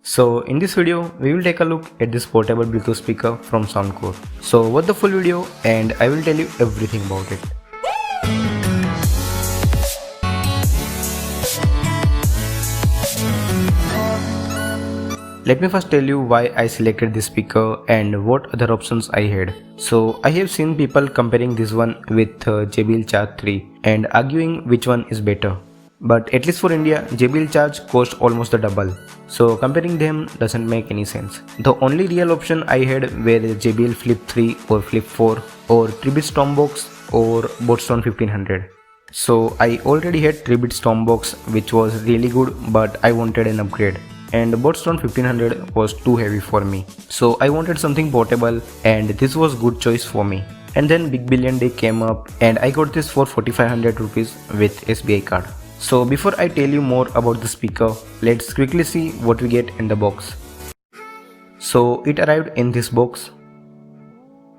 So in this video, we will take a look at this portable Bluetooth speaker from Soundcore. So watch the full video and I will tell you everything about it. Let me first tell you why I selected this speaker and what other options I had. So I have seen people comparing this one with JBL Charge 3 and arguing which one is better. But at least for India, JBL Charge cost almost the double. So comparing them doesn't make any sense. The only real option I had were JBL Flip 3 or Flip 4 or Tribit stormbox or Botstone 1500. So I already had Tribit stormbox, which was really good, but I wanted an upgrade. And Botstone 1500 was too heavy for me. So I wanted something portable and this was good choice for me. And then Big Billion Day came up and I got this for 4500 rupees with SBI card. So before I tell you more about the speaker, let's quickly see what we get in the box. So it arrived in this box.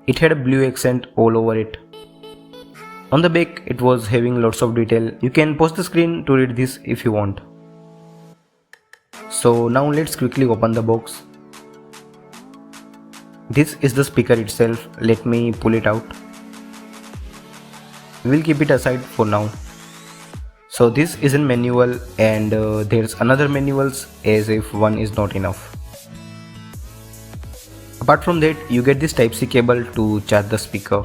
It had a blue accent all over it. On the back it was having lots of detail. You can pause the screen to read this if you want. So now let's quickly open the box. This is the speaker itself. Let me pull it out. We'll keep it aside for now. So this is a manual and there's another manuals as if one is not enough. Apart from that, you get this Type-C cable to charge the speaker.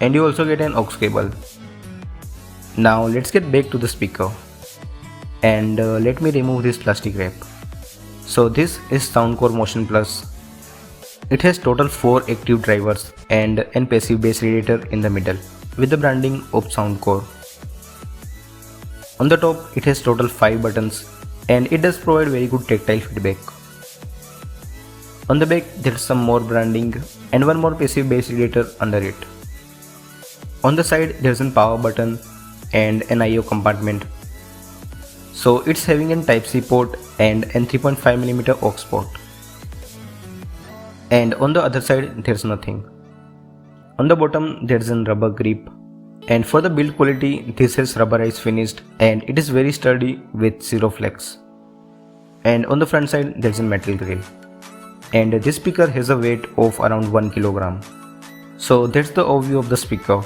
And you also get an aux cable. Now let's get back to the speaker. And let me remove this plastic wrap. So this is Soundcore Motion Plus. It has total 4 active drivers and an passive bass radiator in the middle with the branding of Soundcore. On the top it has total 5 buttons and it does provide very good tactile feedback. On the back there is some more branding and one more passive bass radiator under it. On the side there is a power button and an I/O compartment. So it's having a Type-C port and a 3.5mm aux port. And on the other side there's nothing. On the bottom there's a rubber grip. And for the build quality, this is rubberized finished and it is very sturdy with zero flex. And on the front side there's a metal grill. And this speaker has a weight of around 1 kg. So that's the overview of the speaker.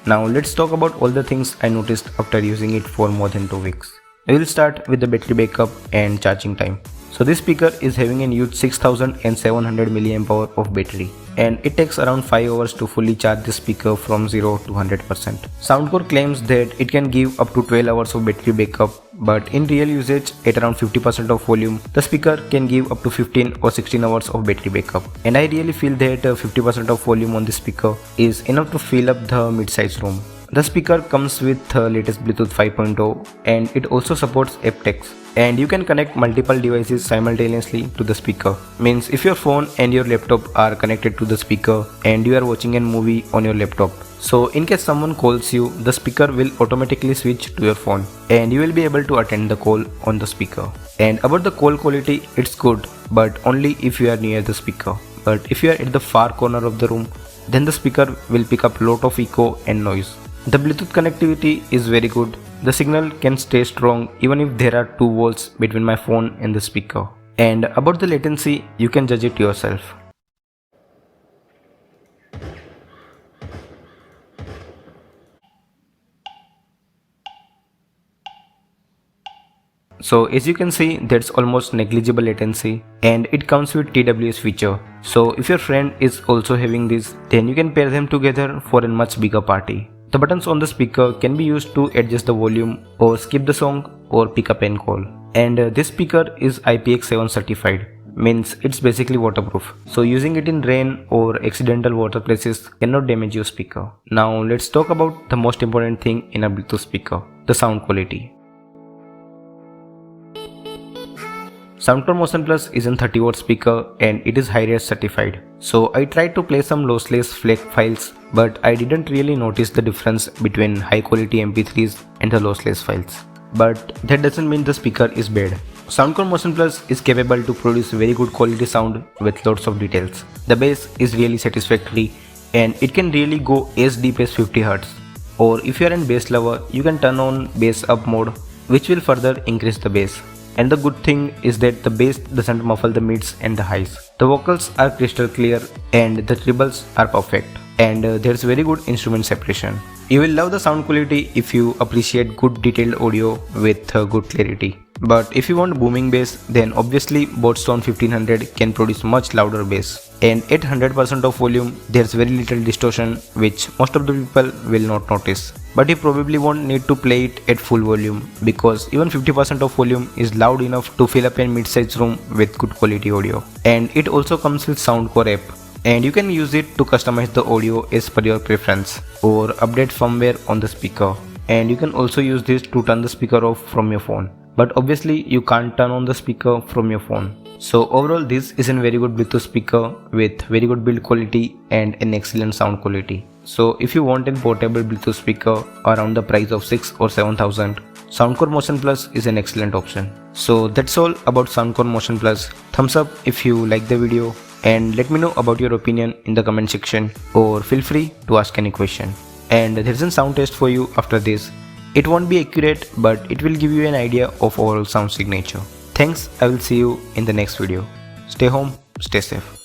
Now let's talk about all the things I noticed after using it for more than 2 weeks. I will start with the battery backup and charging time. So this speaker is having a huge 6700 mAh of battery and it takes around 5 hours to fully charge the speaker from 0 to 100%. Soundcore claims that it can give up to 12 hours of battery backup, but in real usage at around 50% of volume, the speaker can give up to 15 or 16 hours of battery backup. And I really feel that 50% of volume on this speaker is enough to fill up the mid-size room. The speaker comes with the latest Bluetooth 5.0 and it also supports AptX. And you can connect multiple devices simultaneously to the speaker. Means if your phone and your laptop are connected to the speaker and you are watching a movie on your laptop, so in case someone calls you, the speaker will automatically switch to your phone and you will be able to attend the call on the speaker. And about the call quality, it's good, but only if you are near the speaker. But if you are at the far corner of the room, then the speaker will pick up lot of echo and noise. The Bluetooth connectivity is very good. The signal can stay strong even if there are 2 volts between my phone and the speaker. And about the latency, you can judge it yourself. So as you can see, that's almost negligible latency and it comes with TWS feature. So if your friend is also having this, then you can pair them together for a much bigger party. The buttons on the speaker can be used to adjust the volume or skip the song or pick up and call. And this speaker is IPX7 certified, means it's basically waterproof. So using it in rain or accidental water places cannot damage your speaker. Now let's talk about the most important thing in a Bluetooth speaker, the sound quality. Soundcore Motion Plus is a 30W speaker and it is high-res certified. So I tried to play some lossless FLAC files, but I didn't really notice the difference between high quality MP3s and the lossless files. But that doesn't mean the speaker is bad. Soundcore Motion Plus is capable to produce very good quality sound with lots of details. The bass is really satisfactory and it can really go as deep as 50 Hz. Or if you are a bass lover, you can turn on bass up mode, which will further increase the bass. And the good thing is that the bass doesn't muffle the mids and the highs. The vocals are crystal clear and the trebles are perfect. And there's very good instrument separation. You will love the sound quality if you appreciate good detailed audio with good clarity. But if you want booming bass, then obviously Boatstone 1500 can produce much louder bass. And at 100% of volume, there's very little distortion which most of the people will not notice. But you probably won't need to play it at full volume because even 50% of volume is loud enough to fill up a mid-sized room with good quality audio. And it also comes with Soundcore app. And you can use it to customize the audio as per your preference or update firmware on the speaker. And you can also use this to turn the speaker off from your phone. But obviously you can't turn on the speaker from your phone. So overall this is a very good Bluetooth speaker with very good build quality and an excellent sound quality. So if you want a portable Bluetooth speaker around the price of 6 or 7,000, Soundcore Motion Plus is an excellent option. So that's all about Soundcore Motion Plus. Thumbs up if you like the video and let me know about your opinion in the comment section or feel free to ask any question. And there's a sound test for you after this. It won't be accurate, but it will give you an idea of overall sound signature. Thanks, I will see you in the next video. Stay home, stay safe.